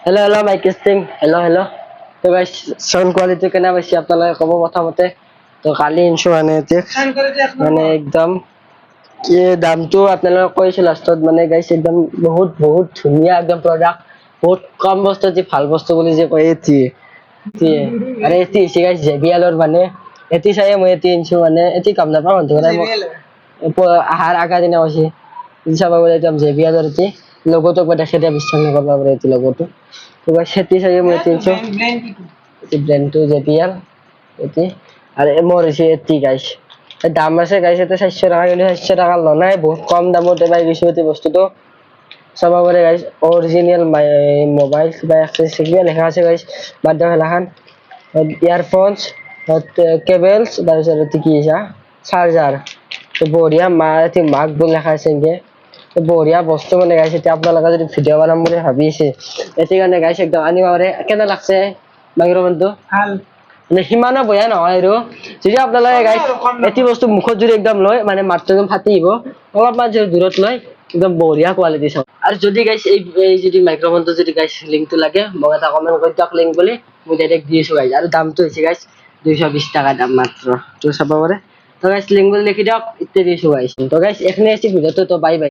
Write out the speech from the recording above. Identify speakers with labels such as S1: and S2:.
S1: Hello, mic testing. Hello. তো guys sound quality কেনে পাইছি আপোনালোকে ক'ব প্ৰথমতে। তো কালি ইনশো মানে একদম কি দামটো আপোনালোকে কৈছে লাষ্টত মানে গাইস একদম বহুত ধুনীয়া একদম প্ৰডাক্ট বহুত কম বস্তু যে ভাল বস্তু বুলি যে কয় এটি আৰে এটি হৈছে গাইস জেবিএলৰ মানে এটি চাই মই এটি ইনশো মানে এটি কাম নাপাওঁ মানুহ মানে আহাৰ আগা দিনা কৈছে চাব গ'লে একদম জেবিএলৰ এটি লগোটো দেখে দিয়া বিশ্বাস নকৰিব পাৰে এটি লগোটো তো গাইস সেটি চাই মই এটি ইনশো এটি ব্র্যান্ডটো জেবিএল এটি আর এমর হইছে এটি গাইস দাম আছে গাইস এটা 400 টাকা কিন্তু 400 টাকা লনাই বহুত কম দামতে পাই গেছো এই বস্তুটো চাব পারে গাইস অরিজিনাল মোবাইল বা অ্যাক্সেসরিজ লেখা আছে গাইস বাদ দাও লেখান ইয়ারফোনস কেবলস তারপরে কি আছে চার্জার তো বঢ়িয়া মাটি মাক বলে লেখা আছে ইনকে তো বঢ়িয়া বস্তু মানে গাইস এটা আপোনালোকে যদি ভিডিও বানাম বুলি ভাবিছে এটি কাৰণে গাইস একদম আনিব পাৰে কেনে লাগছে মাইক্ৰোফোনটো ভাল মানে সিমানো বয়া নহয় আৰু যদি আপোনালোকে গাইস এটি বস্তু মুখত যদি একদম লয় মানে মাতটো একদম ফাটি আহিব অলপমান যদি দূৰত লয় একদম বঢ়িয়া কোৱালিটি চাওক আৰু যদি গাইস এই যদি মাইক্ৰোফোনটো যদি গাইস লিংকটো লাগে মোক এটা কমেন্ট কৰি দিয়ক লিংক বুলি মই ডাইৰেক্ট দি আছো গাইস আৰু দামটো হৈছে গাইস 220 টাকা দাম মাত্ৰ তো চাব পাৰে তো গাইস লিংক বুলি লিখি দিয়ক ইত্যাদি দিছো গাইস তো গাইস এখনে আছে ভিডিওটো তো বাই বাই